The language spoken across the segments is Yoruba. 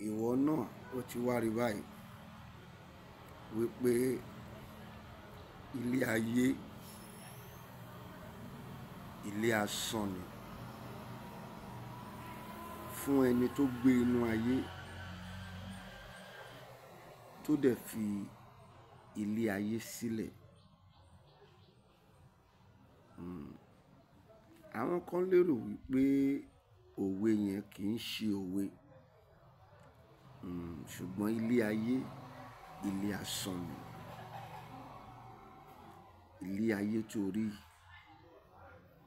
ìwọ náà ó ti wá rí báyìí wípé ilé ayé ilé asán ni fún ẹni tó gbé inú ayé tó dẹ̀ fi ilé ayé sílẹ̀. Àwọn kan lérò wípé òwe yẹn kì í ṣe òwe, ṣùgbọ́n ilé ayé ilé asán ni. Ilé ayé tó rí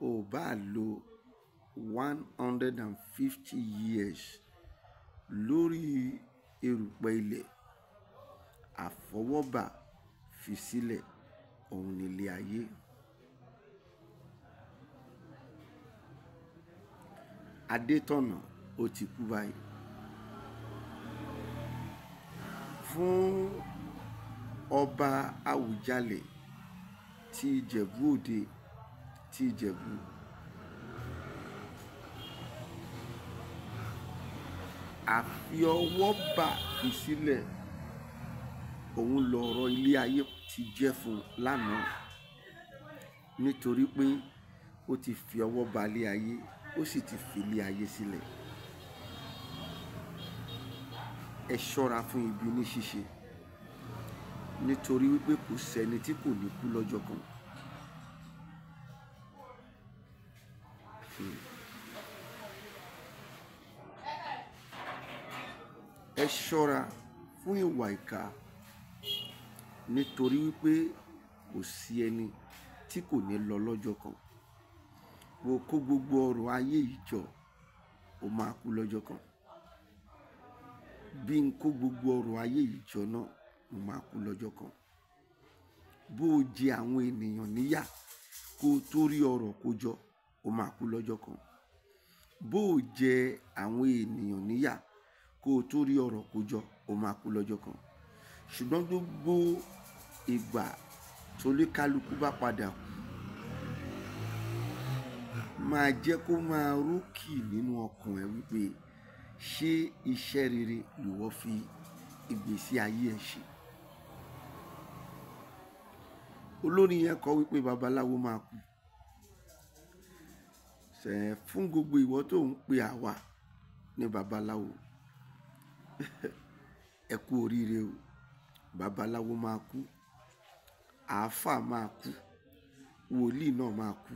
o bá lò 150 years lórí erùpẹ̀ ilẹ̀ àfọwọ́bà fi sílẹ̀, òun ni ilé ayé. Adétọ̀nà ó ti kú báyìí. Fún ọba Àwùjalẹ̀ ti Ìjẹ̀bú Òde ti Ìjẹ̀bú, àfi ọwọ́ bà fi sílẹ̀, òun lọ̀rọ̀ ilé ayé ti jẹ́ fún lánàá, nítorí pé ó ti fi ọwọ́ bà ilé ayé, ó sì ti fi ilé ayé sílẹ̀. Ẹ ṣọ́ra fún ibi ní ṣíṣe, nítorí wípé kò sẹ́ni tí kò ní kú lọ́jọ́ kan. Ẹ ṣọ́ra fún ìwà ìkà, nítorí wípé kò sí ẹni tí kò ní lọ lọ́jọ́ kan. Wo kó gbogbo ọrọ̀ ayé yìí jọ, ó máa kú lọ́jọ́ kan. Bí n kó gbogbo ọrọ̀ ayé yìí jọ náà, ó máa kú lọ́jọ́ kan. Bó o jẹ àwọn ènìyàn níyà kó o tó rí ọrọ̀ kó jọ, ó máa kú lọ́jọ́ kan. Bó o jẹ àwọn ènìyàn níyà kó o tó rí ọrọ̀ kó jọ, ó máa kú lọ́jọ́ kan. Ṣùgbọ́n gbogbo ìgbà tó lé kálukú bá padà kú, máa jẹ́ kó máa rókì nínú ọkàn ẹ wípé ṣé iṣẹ́ rere lìwọ fi ìgbésí ayé ẹ ṣe. Olórin yẹn kọ wípé babaláwo máa kú. Fún gbogbo ìwọ tó ń pe àwa ní babaláwo, ẹ kú oríire o. Babaláwo máa kú, àáfàá máa kú, wòlíì náà máa kú.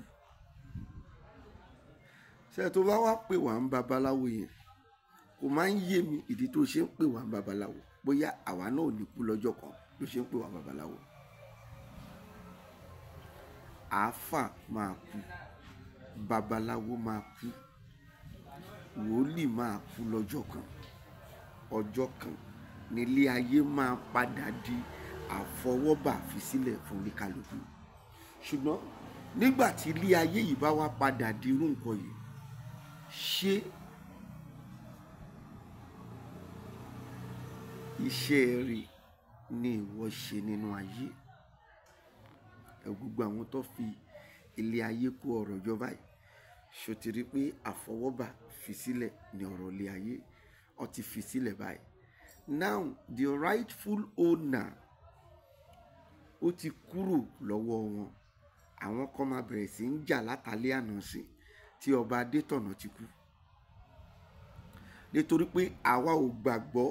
Tó bá wá pè wá ń babaláwo yẹn, kò máa ń yé mi ìdí tó ṣe ń pè wá ń babaláwo. Bóyá àwa náà ò ní kú lọ́jọ́ kan ló ṣe ń pè wá babaláwo. Àáfàá máa kú, babaláwo máa kú, wòlíì máa kú lọ́jọ́ kan. Ọjọ́ kan nílé ayé máa padà di àfọwọ́bà fi sílẹ̀ fún oníkálukú. Ṣùgbọ́n nígbà tí ilé ayé yìí bá wá padà di irú nǹkan yìí, ṣé iṣẹ́ rere ni ìwọ ṣe nínú ayé? Gbogbo àwọn tó fi ilé ayé kó ọrọ̀ jọ báyìí, ṣó ti rí pé àfọwọ́bà fi sílẹ̀ ní ọ̀rọ̀ ilé ayé, ó ti fi sílẹ̀ báyìí. Now the rightful owner ó ti kúrò lọ́wọ́ wọn. Àwọn kan máa bẹ̀rẹ̀ sí ń jà látàlẹ́ àná sí tí ọba Adétọ̀nà ti kú, nítorí pé àwa ò gbàgbọ́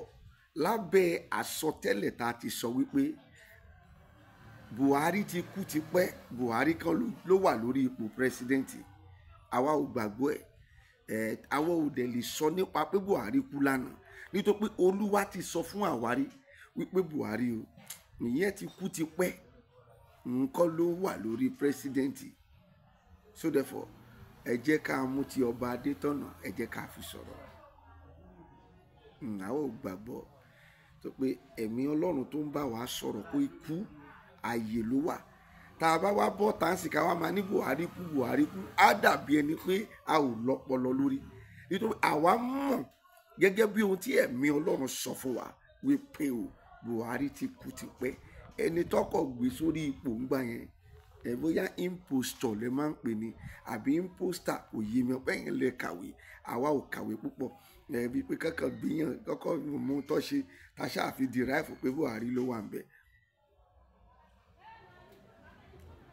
lábẹ́ àsọtẹ́lẹ̀ tá a ti sọ wípé Buhari ti kú tipẹ́, Buhari kan ló wà lórí ipò pírẹsidẹ́ǹtì. Àwa ò gbàgbọ́ ẹ̀. Àwa ò dẹ̀ lè sọ nípa pé Buhari kú lánàá, nítorí pé Olúwa ti sọ fún àwárí wípé Buhari o, ìyẹn ti kú tipẹ́, nǹkan ló wà lórí pírẹsidẹ́ǹtì. So therefore, ẹ jẹ́ ká mú ti ọba Adétọ̀nà, ẹ jẹ́ ká fi sọ̀rọ̀. Àwa ò gbàgbọ́ tó pé ẹ̀mí Ọlọ́run tó ń bá wa sọ̀rọ̀ pé ikú ààyè ló wà. Tá a bá wá bọ́ táǹsì ká wá máa ní Buhari kú, Buhari kú, á dàbí ẹni pé a ò lọ́pọlọ lórí. Nítorí àwa mọ̀ gẹ́gẹ́ bí ohun tí ẹ̀mí Ọlọ́run sọ fún wa wípé o, Buhari ti kú tipẹ́. Ẹni tọ́kọ̀ gbé sórí ipò ńgbà yẹn bóyá impostor lẹ máa ń pè ní àbí imposter kò yé mi ọpẹ́ yẹn lẹ kàwé àwa ò kàwé púpọ̀ bí pé kankan gbìyàn kọ́kọ́ mú tọ́ ṣe tá a ṣáà fi derive pé Buhari ló wà ń bẹ̀.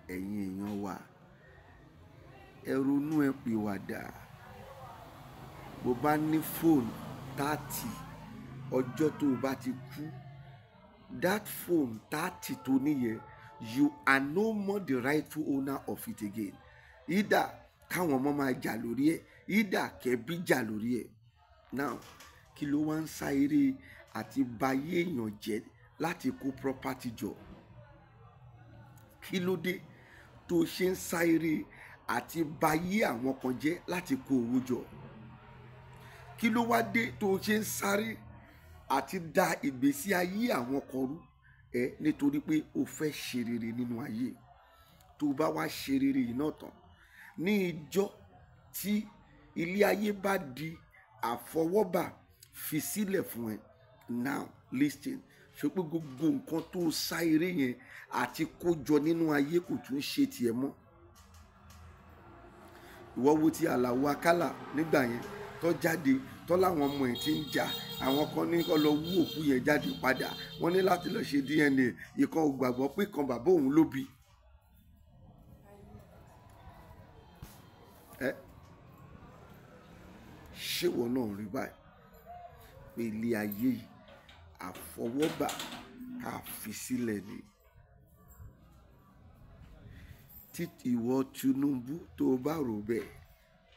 ẹ̀yin èèyàn wa ẹ ronú ẹ pìwàdà. bó bá ní fóònù 30 ọjọ́ tó o bá ti kú that phone 30 tó níyẹn you are no more the rightful owner of it again. Either káwọn ọmọ máa jà lórí ẹ̀ either kẹ́bí jà lórí ẹ̀. Now kí ló wá ń sá eré àti bayé èèyàn jẹ́ láti kó property jọ? Kí ló dé tó ṣe ń sá eré àti bayé àwọn kan jẹ́ láti kó owó jọ? Kí ló wá dé tó ṣe ń sáré àti da ìgbésí ayé àwọn kan rú nítorí pé o fẹ́ ṣe rere nínú ayé? Tó bá wá ṣe rere yìí náà tán ní ìjọ́ tí ilé ayé bá di àfọwọ́bà fi sílẹ̀ fún ẹ. Now listen, ṣe pé gbogbo nǹkan tó sá eré yẹn àti kójọ nínú ayé kò tún ṣe tiẹ̀ mọ́. Ìwọ wo ti Àlàó Akálà nígbà yẹn tó jáde tó láwọn ọmọ ẹ̀ tí ń jà, àwọn kan ní kó lọ wú òkú yẹn jáde padà, wọ́n ní láti lọ ṣe DNA, ìkan ò gbàgbọ́ pé kan bàbá òun ló bí. Ṣé ìwọ náà rí báyìí pé ilé ayé yìí àfọwọ́bà ká fi sílẹ̀ ni? Tí ìwọ Tinubu tó bá rò bẹ́ẹ̀,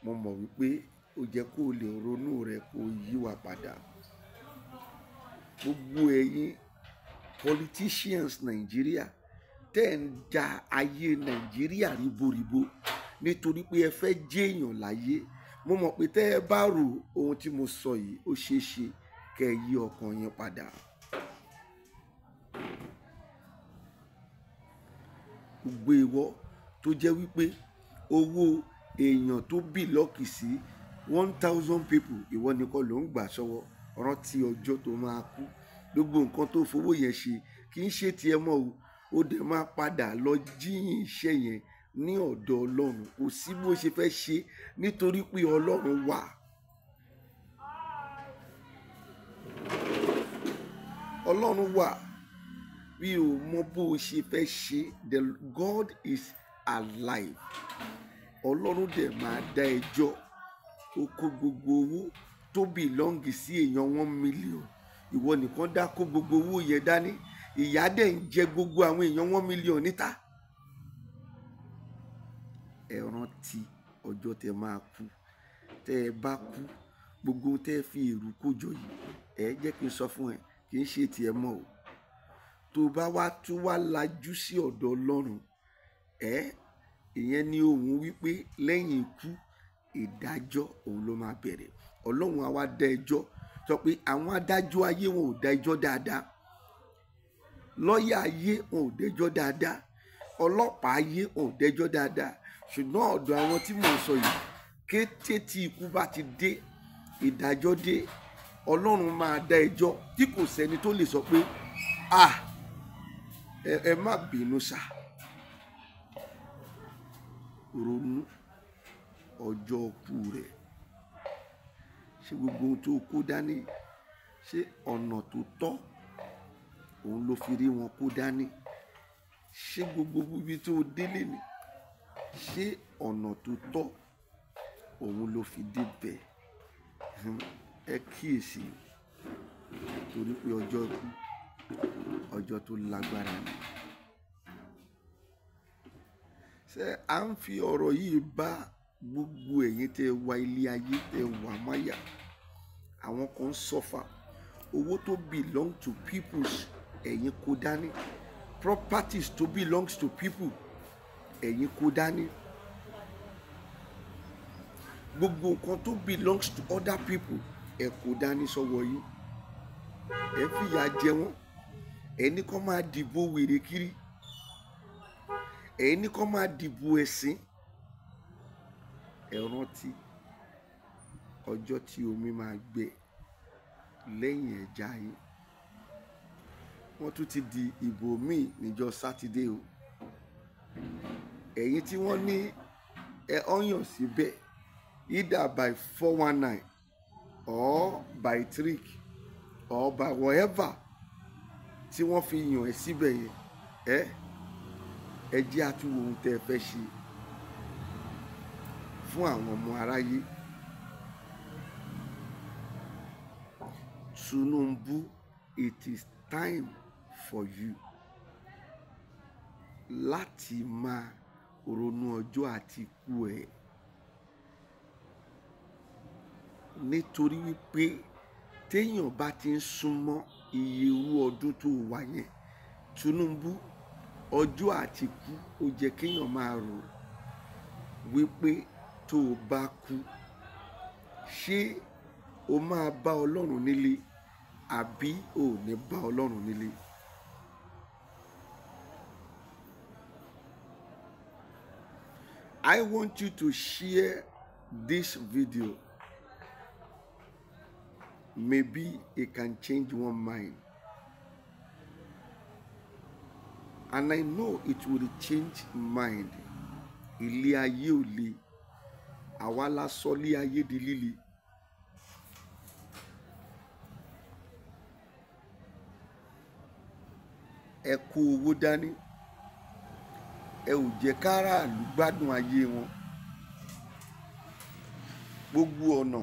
mo mọ̀ wípé ó jẹ́ kó lè ronú rẹ̀ kó yíwà padà. Gbogbo ẹ̀yin politicians Nàìjíríà tẹ́ ń da ayé Nàìjíríà ríboríbo nítorí pé ẹ fẹ́ jẹ́ èèyàn láyé, mo mọ̀ pé tẹ́ ẹ bá rò ohun tí mo sọ yìí ó ṣeé ṣe kẹ́ ẹ yí ọkàn yín padà. Gbogbo ìwọ tó jẹ́ wípé owó èèyàn tó bìlọ́kì sí 1000 people ìwọ nìkan ló ń gbà sọ́wọ́. Rántí ọjọ́ tó máa kú. Gbogbo nǹkan tó fowó yẹn ṣe kì í ṣe tiẹ̀ mọ́ o. Ó dẹ̀ máa padà lọ jíyìn iṣẹ́ yẹn ní ọ̀dọ̀ Ọlọ́run. Kò sí bó ṣe fẹ́ ṣe nítorí pé Ọlọ́run wà. Ọlọ́run wà. Bí o mọ bó ṣe fẹ́ ṣe, the God is alive. Ọlọ́run dẹ̀ máa dá ẹjọ́. Ó kó gbogbo owó tó bìlọ́ǹgì sí èèyàn 1 million. Ìwọ nìkan dá kó gbogbo owó yẹn dání. Ìyà dẹ̀ ń jẹ gbogbo àwọn èèyàn 1 million níta. Ẹ rántí ọjọ́ tẹ máa kú. Tẹ ẹ bá kú, gbogbo tẹ fi èrú kójọ yìí, ẹ jẹ́ kí n sọ fún ẹ, kì í ṣe tiẹ̀ mọ́ o. Tó bá wá tún wá lajú sí ọ̀dọ̀ Ọlọ́run, ìyẹn ni òun wípé lẹ́yìn ikú ìdájọ́ òun ló máa bẹ̀rẹ̀. Ọlọ́run á wá dá ẹjọ́. Sọ pé àwọn adájọ́ ayé wọn ò dá ẹjọ́ dáadáa, lọ́ọ̀yà ayé wọn ò dẹ́jọ́ dáadáa, ọlọ́pàá ayé wọn ò dẹ́jọ́ dáadáa, ṣùgbọ́n ọ̀dọ̀ àwọn tí mò ń sọ yìí, kété tí ikú bá ti dé, ìdájọ́ dé, Ọlọ́run máa dá ẹjọ́ tí kò sẹ́ni tó lè sọ pé ẹ má bínú sá. Ronú ọjọ́ kú rẹ̀. Ṣé gbogbo ohun tó kó dání, ṣé ọ̀nà tó tọ́ òun ló fi rí wọn kó dání? Ṣé gbogbo ibi tó délé ni, ṣé ọ̀nà tó tọ́ òun ló fi débẹ̀? Ẹ kíyèsí, torí pé ọjọ́ kú ọjọ́ tó lágbára ni. Ṣé à ń fi ọ̀rọ̀ yìí bá gbogbo ẹ̀yin tẹ́ wá ilé ayé tẹ́ wá máyà? Àwọn kan suffer. Owó tó belong to people ẹ̀yin kó dání. Properties tó belongs to people ẹ̀yin kó dání. Gbogbo nǹkan tó belongs to other people ẹ kó dání sọ́wọ́ yín. Ẹ fìyà jẹ wọ́n. Ẹni kan máa dìbò wèrè kiri. Ẹni kan máa dìbò ẹ̀sìn. Ẹ rántí ọjọ́ tí omi máa gbẹ lẹ́yìn ẹja yín. Wọ́n tún ti di ìbò míì níjọ́ Sátidé o. ẹ̀yin tí wọ́n ní ọyàn síbẹ̀ either by 419 or by trick or by whatever tí wọ́n fi yàn ẹ́ síbẹ̀ yẹn ẹ jẹ́ àtúwò ohun tẹ́ ẹ fẹ́ ṣe fún àwọn ọmọ aráyé. Tinubu, it is time for you láti máa ronú ọjọ́ àti ikú ẹ̀, nítorí wípé téèyàn bá ti ń súnmọ́ iye irú ọdún tó wà yẹn, Tinubu, ọjọ́ àti ikú ó jẹ́ kéèyàn máa rò wípé tó o bá kú ṣé o máa bá Ọlọ́run nílé àbí o ò ní bá Ọlọ́run nílé. I want you to share this video. Maybe it can change one mind. And I know it will change mind. Ilé ayé ò le, àwa la sọ ilé ayé di líle. Ẹ kó owó dání, ẹ ò jẹ́ káràlú gbádùn ayé wọn. Gbogbo ọ̀nà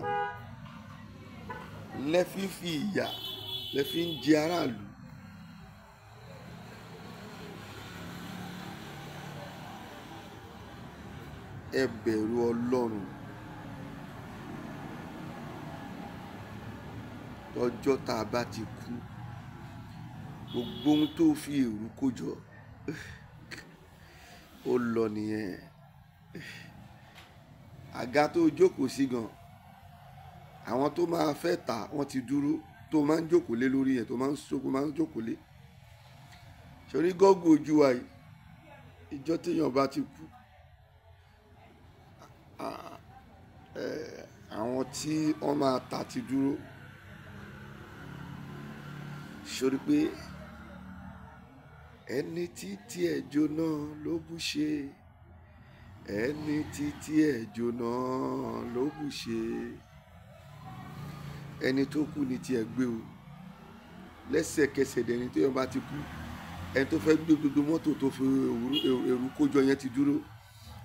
lẹ́fí fi ìyà lẹ́fí ń jẹ aráàlú. Ẹ bẹ̀rù Ọlọ́run. Ọjọ́ tá a bá ti kú, gbogbo ohun tó fi èrú kó jọ ó lọ nìyẹn. Àga tó jókòó sí gan, àwọn tó máa fẹ́ tà wọ́n ti dúró, tó máa ń jókòó lé lórí yẹn, tó máa ń jókòó lé. Sórí gọ́gùn ojú wa yìí, ìjọ téèyàn bá ti kú, àwọn tí wọ́n máa tà ti dúró. Sórí pé ẹni títí ẹ̀ jóná ló bú ṣe, ẹni títí ẹ̀ jóná ló bú ṣe. Ẹni tó kú ni tiẹ̀ gbé o, lẹ́sẹ̀kẹsẹ̀ dẹni tó yẹn bá ti kú, ẹni tó fẹ́ gbé gbogbo mọ́tò tó fi èrú kójọ yẹn ti dúró.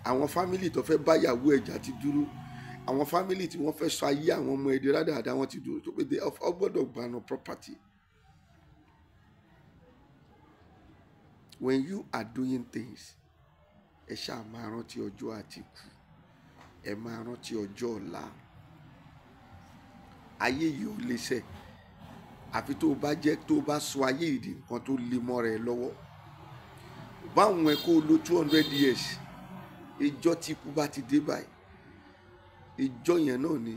Àwọn fámìlì tó fẹ́ báyàwó ẹ̀jà ti dúró. Àwọn fámìlì tí wọ́n fẹ́ sọ ayé àwọn ọmọ ẹ̀dẹ̀ rádaràda wọn ti dúró. tó pé ọ gbọ́dọ̀ gbaná property. When you are doing things, ẹ ṣáà máa rántí ọjọ́ àti ikú, ẹ máa rántí ọjọ́ ọ̀la. Ayé yìí ò lè ṣẹ àfi tó bá sọ ayé ìdí nǹkan tó lè mọ́ rẹ lọ́wọ́. Báwọn ẹ kó lo 200 years, ìjọ tí ikú bá ti dé báyìí, ìjọ yẹn náà ni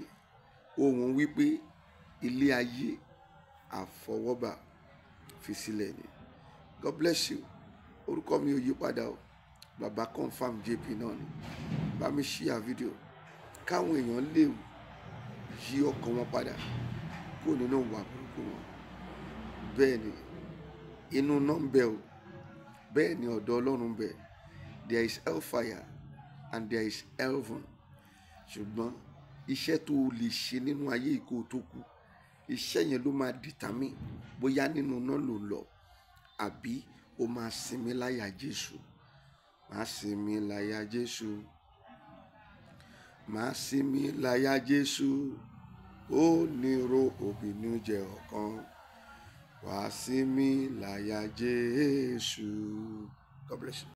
ohun wípé ilé ayé àfọwọ́bà fi sílẹ̀ ni. God bless you. Orúkọ mi ò yí padà o, bàbá confam JP náà ni. Bá mi share video káwọn èèyàn lè yí ọkàn wọn padà kúrò nínú ìwà burúkú wọn. Bẹ́ẹ̀ ni inú náà ń bẹ o, bẹ́ẹ̀ ni ọ̀dọ̀ Ọlọ́run ń bẹ. There is hellfire and there is heaven. Ṣùgbọ́n iṣẹ́ tó o lè ṣe nínú ayé ìkó tó kú, iṣẹ́ yẹn ló máa determine bóyá nínú náà ló lọ àbí o máa sinmi láyà Jésù. Máa sinmi láyà Jésù, máa sinmi láyà Jésù, ó ní ro òbínújẹ́ ọkàn. Wá sinmi láyà Jésù. God bless you.